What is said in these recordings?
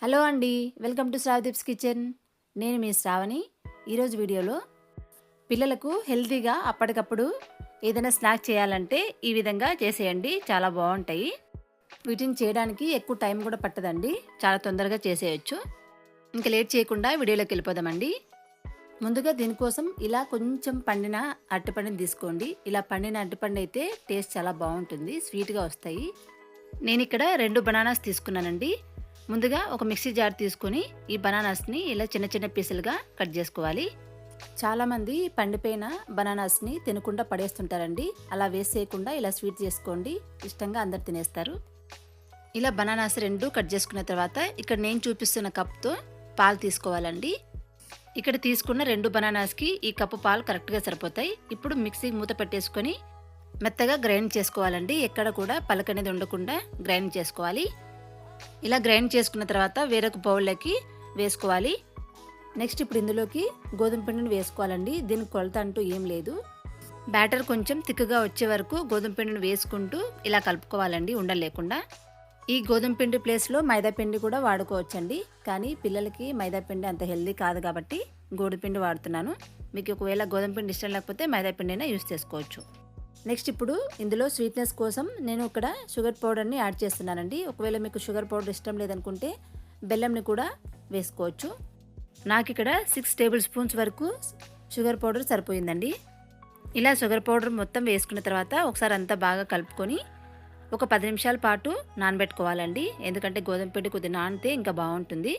Hello అండి, welcome to శ్రావదీప్స్ kitchen. నేను మీ శ్రావణి. ఈరోజు వీడియోలో పిల్లలకు హెల్తీగా అప్పటికప్పుడు ఏదైనా స్నాక్ చేయాలంటే ఈ విధంగా చేసేయండి, చాలా బాగుంటాయి. వీటిని చేయడానికి ఎక్కువ టైం కూడా పట్టదండి, చాలా తొందరగా చేసేయచ్చు. ఇంకా లేట్ చేయకుండా వీడియోలోకి వెళ్ళిపోదామండి. ముందుగా దీనికోసం ఇలా కొంచెం పండిన అరటిపండుని తీసుకోండి. ఇలా పండిన అరటిపండు అయితే టేస్ట్ చాలా బాగుంటుంది, స్వీట్గా వస్తాయి. నేను ఇక్కడ 2 బనానాస్ తీసుకున్నానండి. ముందుగా ఒక మిక్సీ జార్ తీసుకొని ఈ బనానాస్ని ఇలా చిన్న చిన్న పీసులుగా కట్ చేసుకోవాలి. చాలామంది పండిపోయిన బనానాస్ని తినకుండా పడేస్తుంటారండి. అలా వేస్ట్ చేయకుండా ఇలా స్వీట్ చేసుకోండి, ఇష్టంగా అందరు తినేస్తారు. ఇలా బనానాస్ 2 కట్ చేసుకున్న తర్వాత ఇక్కడ నేను చూపిస్తున్న కప్తో పాలు తీసుకోవాలండి. ఇక్కడ తీసుకున్న 2 బనానాస్కి ఈ కప్పు పాలు కరెక్ట్గా సరిపోతాయి. ఇప్పుడు మిక్సీ మూత పెట్టేసుకొని మెత్తగా గ్రైండ్ చేసుకోవాలండి. ఎక్కడ కూడా పలక అనేది ఉండకుండా గ్రైండ్ చేసుకోవాలి. ఇలా గ్రైండ్ చేసుకున్న తర్వాత వేరొక బౌల్లోకి వేసుకోవాలి. నెక్స్ట్ ఇప్పుడు ఇందులోకి గోధుమ పిండిని వేసుకోవాలండి. దీనికి కొలత అంటూ ఏం లేదు. బ్యాటర్ కొంచెం తిక్కుగా వచ్చే వరకు గోధుమ పిండిని వేసుకుంటూ ఇలా కలుపుకోవాలండి, ఉండలు లేకుండా. ఈ గోధుమ పిండి ప్లేస్లో మైదా పిండి కూడా వాడుకోవచ్చండి, కానీ పిల్లలకి మైదా పిండి అంత హెల్దీ కాదు కాబట్టి గోధుమ పిండి వాడుతున్నాను. మీకు ఒకవేళ గోధుమ పిండి ఇష్టం లేకపోతే మైదా పిండి అయినా యూస్ చేసుకోవచ్చు. నెక్స్ట్ ఇప్పుడు ఇందులో స్వీట్నెస్ కోసం నేను ఇక్కడ షుగర్ పౌడర్ని యాడ్ చేస్తున్నానండి. ఒకవేళ మీకు షుగర్ పౌడర్ ఇష్టం లేదనుకుంటే బెల్లంని కూడా వేసుకోవచ్చు. నాకు ఇక్కడ 6 టేబుల్ స్పూన్స్ వరకు షుగర్ పౌడర్ సరిపోయిందండి. ఇలా షుగర్ పౌడర్ మొత్తం వేసుకున్న తర్వాత ఒకసారి అంతా బాగా కలుపుకొని ఒక 10 నిమిషాల పాటు నానబెట్టుకోవాలండి. ఎందుకంటే గోధుమ పిండి కొద్దిగా నానితే ఇంకా బాగుంటుంది.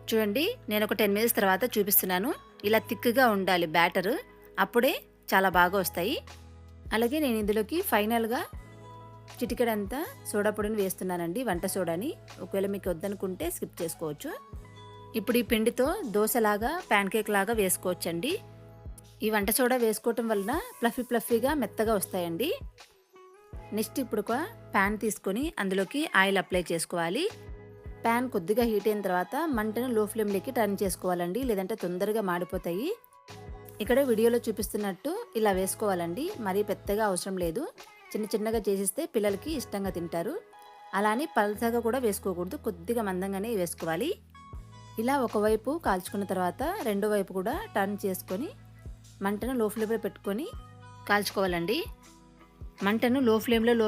చూడండి, నేను ఒక 10 మినిట్స్ తర్వాత చూపిస్తున్నాను. ఇలా థిక్గా ఉండాలి బ్యాటర్, అప్పుడే చాలా బాగా వస్తాయి. అలాగే నేను ఇందులోకి ఫైనల్గా చిటికెడంతా సోడా పొడిని వేస్తున్నానండి, వంట సోడాని. ఒకవేళ మీకు వద్దనుకుంటే స్కిప్ చేసుకోవచ్చు. ఇప్పుడు ఈ పిండితో దోశలాగా ప్యాన్ కేక్ లాగా వేసుకోవచ్చండి. ఈ వంట సోడా వేసుకోవటం వలన ఫ్లఫీగా మెత్తగా వస్తాయండి. నెక్స్ట్ ఇప్పుడు ఒక ప్యాన్ తీసుకొని అందులోకి ఆయిల్ అప్లై చేసుకోవాలి. ప్యాన్ కొద్దిగా హీట్ అయిన తర్వాత మంటను లో ఫ్లేమ్లోకి టర్న్ చేసుకోవాలండి, లేదంటే తొందరగా మాడిపోతాయి. ఇక్కడ వీడియోలో చూపిస్తున్నట్టు ఇలా వేసుకోవాలండి, మరీ పెద్దగా అవసరం లేదు. చిన్నగా చేసిస్తే పిల్లలకి ఇష్టంగా తింటారు. అలానే పలసగా కూడా వేసుకోకూడదు, కొద్దిగా మందంగానే వేసుకోవాలి. ఇలా ఒకవైపు కాల్చుకున్న తర్వాత రెండో వైపు కూడా టర్న్ చేసుకొని మంటను లో ఫ్లేమ్లో పెట్టుకొని కాల్చుకోవాలండి. మంటను లో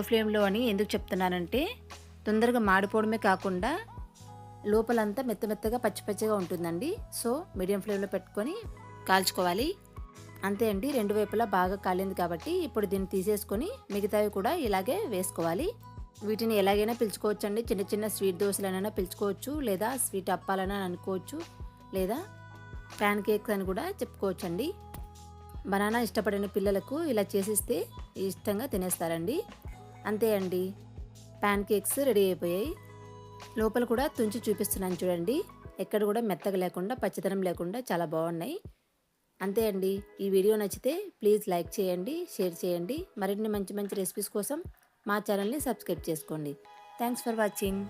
ఫ్లేమ్లో అని ఎందుకు చెప్తున్నానంటే తొందరగా మాడిపోవడమే కాకుండా లోపలంతా మెత్తగా పచ్చిగా ఉంటుందండి. సో మీడియం ఫ్లేమ్లో పెట్టుకొని కాల్చుకోవాలి. అంతే అండి, 2 వైపులా బాగా కాలింది కాబట్టి ఇప్పుడు దీన్ని తీసేసుకొని మిగతావి కూడా ఇలాగే వేసుకోవాలి. వీటిని ఎలాగైనా పిలుచుకోవచ్చండి. చిన్న స్వీట్ దోశలైనా పిలుచుకోవచ్చు, లేదా స్వీట్ అప్పాలైనా అనుకోవచ్చు, లేదా ప్యాన్ కేక్స్ అని కూడా చెప్పుకోవచ్చండి. బనానా ఇష్టపడిన పిల్లలకు ఇలా చేసిస్తే ఇష్టంగా తినేస్తారండి. అంతే అండి, ప్యాన్ కేక్స్ రెడీ అయిపోయాయి. లోపల కూడా తుంచి చూపిస్తున్నాను చూడండి, ఎక్కడ కూడా మెత్తగా లేకుండా పచ్చితనం లేకుండా చాలా బాగున్నాయి. అంతే అండి, ఈ వీడియో నచ్చితే ప్లీజ్ లైక్ చేయండి, షేర్ చేయండి. మరిన్ని మంచి రెసిపీస్ కోసం మా ఛానల్ని సబ్స్క్రైబ్ చేసుకోండి. Thanks for watching.